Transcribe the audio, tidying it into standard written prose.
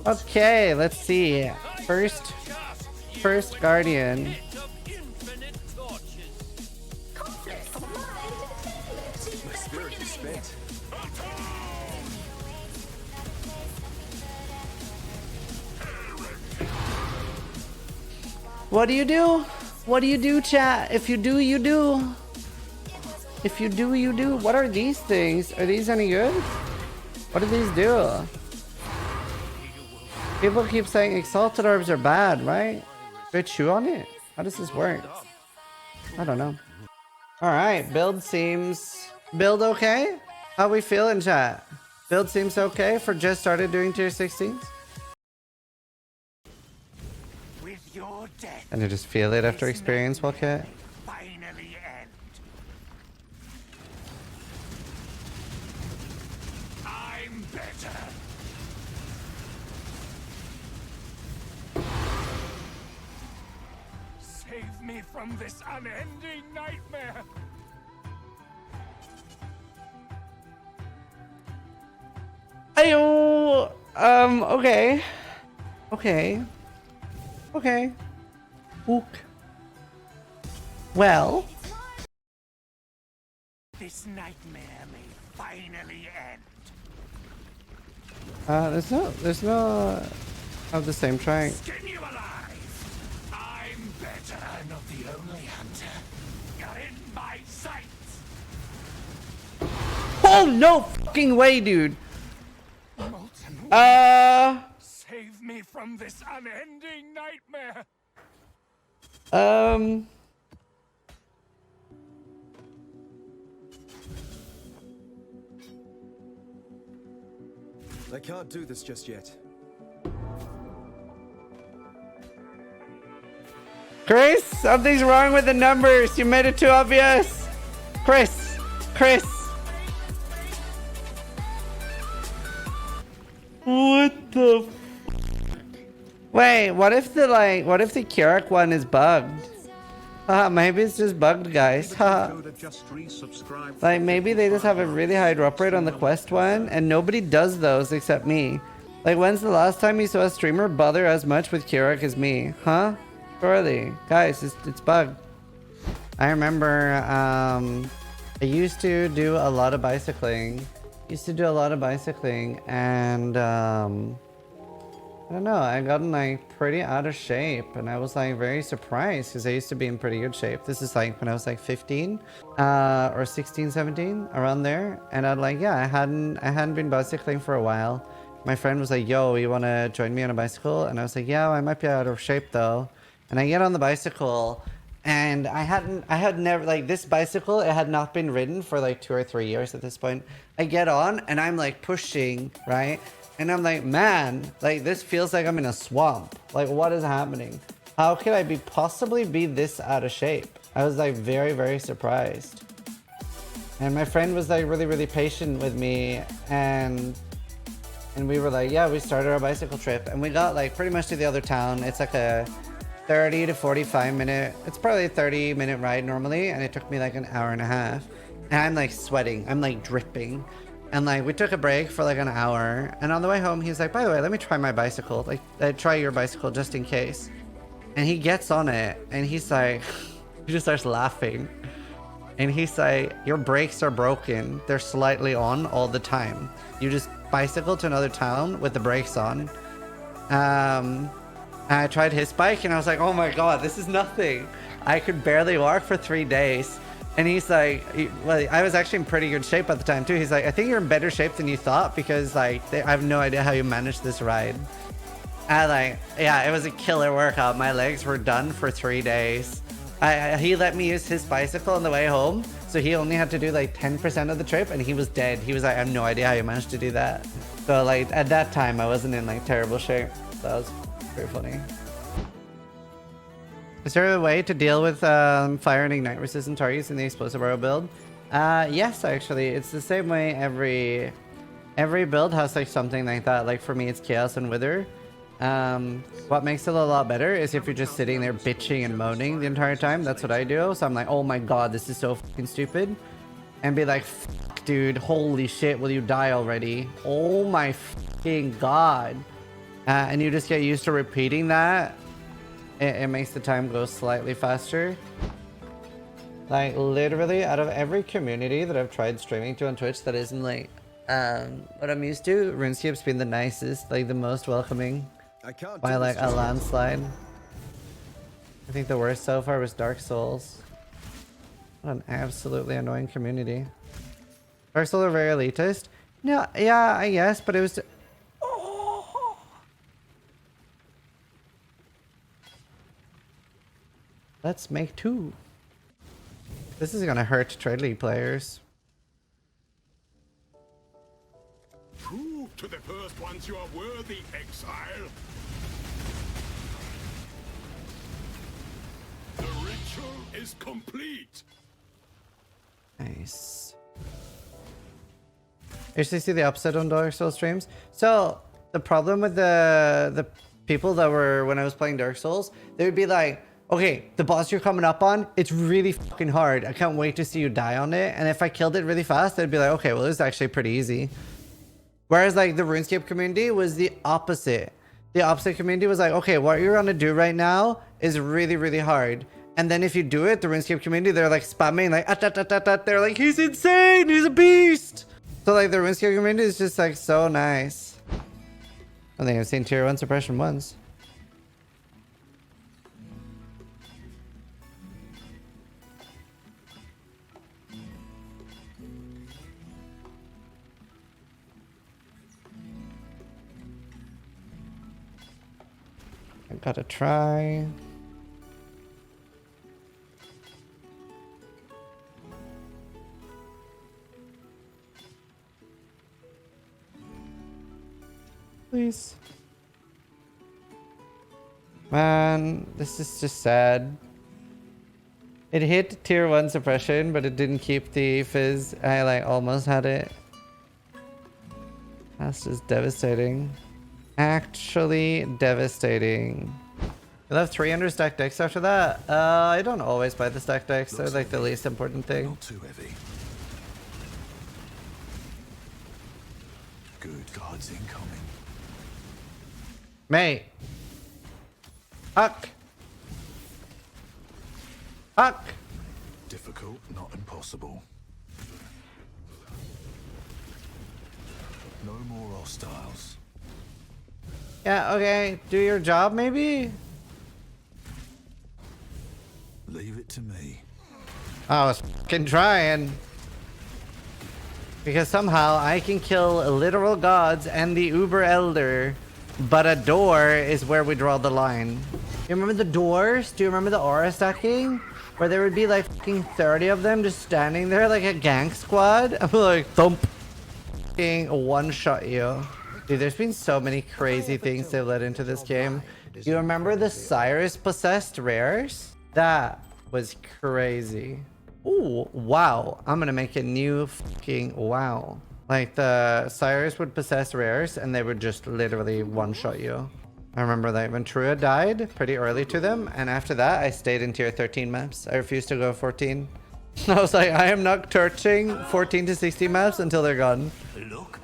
Okay, let's see. First Guardian. My spirit is spent. What do you do? What do you do, chat? If you do, you do. If you do, you do. What are these things? Are these any good? What do these do? People keep saying exalted orbs are bad, right? Do I chew on it? How does this work? I don't know. Alright, build seems... Build okay? How we feeling, chat? Build seems okay for just started doing tier 16s? With your death, And I just feel it after experience, Wildcat? finally end. I'm better. Save me from this unending nightmare. Ayo! Okay. Okay. Okay. Ook. Well. This nightmare may finally end. There's no of the same trying. Skin you alive. I'm better, not the only hunter. You're in my sights. Oh, no fucking way, dude. Molten Save me from this unending nightmare. I can't do this just yet. Chris, something's wrong with the numbers. You made it too obvious. Chris. What the Wait, what if the Keurig one is bugged? Maybe it's just bugged, guys. Like, maybe they just have a really high drop rate on the quest one, and nobody does those except me. Like, when's the last time you saw a streamer bother as much with Keurig as me? Huh? Surely. Guys, it's bugged. I remember, I used to do a lot of bicycling. And, I don't know, I got like pretty out of shape, and I was like very surprised because I used to be in pretty good shape. This is like when I was like 15 or 16, 17, around there. And I'd like, yeah, I hadn't been bicycling for a while. My friend was like, yo, you want to join me on a bicycle? And I was like, yeah, I might be out of shape though. And I get on the bicycle, and I had never, like, this bicycle, it had not been ridden for like 2 or 3 years at this point. I get on and I'm like pushing, right? And I'm like, man, like, this feels like I'm in a swamp. Like, what is happening? How could I possibly be this out of shape? I was like very, very surprised. And my friend was like really, really patient with me, and we were like, yeah, we started our bicycle trip, and we got like pretty much to the other town. It's like a 30 to 45 minute, it's probably a 30-minute ride normally, and it took me like an hour and a half. And I'm like sweating, I'm like dripping. And like, we took a break for like an hour, and on the way home, he's like, by the way, let me try my bicycle. Like, try your bicycle just in case. And he gets on it, and he's like, he just starts laughing. And he's like, your brakes are broken. They're slightly on all the time. You just bicycle to another town with the brakes on. And I tried his bike, and I was like, oh my God, this is nothing. I could barely walk for 3 days. And he's like, well, I was actually in pretty good shape at the time too. He's like, I think you're in better shape than you thought, because like, I have no idea how you managed this ride. And like, yeah, it was a killer workout. My legs were done for 3 days. He let me use his bicycle on the way home, so he only had to do like 10% of the trip, and he was dead. He was like, I have no idea how you managed to do that. So like, at that time, I wasn't in like terrible shape. So that was pretty funny. Is there a way to deal with fire and ignite resistant targets in the explosive arrow build? Yes, actually. It's the same way every build has like something like that. Like for me, it's chaos and wither. What makes it a lot better is if you're just sitting there bitching and moaning the entire time. That's what I do. So I'm like, oh my God, this is so fucking stupid. And be like, fuck, dude, holy shit, will you die already? Oh my fucking god. And you just get used to repeating that. It makes the time go slightly faster. Like literally out of every community that I've tried streaming to on Twitch that isn't like what I'm used to, RuneScape's been the nicest, like the most welcoming I can't by do like this a just yet. landslide. I think the worst so far was Dark Souls. What an absolutely annoying community. Dark Souls are very elitist. No, yeah, I guess, but it was. Oh. Let's make 2. This is gonna hurt trade league players. Prove to the first ones you are worthy, exile. The ritual is complete. Nice. You usually see the upset on Dark Souls streams. So the problem with the people that were when I was playing Dark Souls, they would be like, okay, the boss you're coming up on, it's really fucking hard. I can't wait to see you die on it. And if I killed it really fast, they'd be like, okay, well, it's actually pretty easy. Whereas like the RuneScape community was the opposite. The opposite community was like, okay, what you're gonna do right now is really, really hard. And then if you do it, the RuneScape community, they're like spamming like, they're like, he's insane, he's a beast. So like the RuneScape community is just like so nice. I think I've seen tier 1 suppression once. I gotta try. Please. Man, this is just sad. It hit tier 1 suppression, but it didn't keep the fizz. I like almost had it. That's just devastating. Actually devastating. You'll have 300 stacked decks after that? I don't always buy the stacked decks. They're like the least important thing. Not too heavy. Good gods incoming. Mate. Huck. Huck. Difficult, not impossible. No more hostiles. Yeah, okay. Do your job, maybe? Leave it to me. I was fucking trying. Because somehow I can kill literal gods and the Uber Elder, but a door is where we draw the line. You remember the doors? Do you remember the aura stacking? Where there would be like fucking 30 of them just standing there like a gang squad? I'm like, thump. Fucking one-shot you. Dude, there's been so many crazy things that led into this game. You remember the Cyrus possessed rares? That was crazy. Ooh, wow. I'm gonna make a new fucking wow. Like the Cyrus would possess rares and they would just literally one-shot you. I remember that Ventura died pretty early to them, and after that I stayed in tier 13 maps. I refused to go 14. I was like, I am not touching 14 to 16 maps until they're gone. Look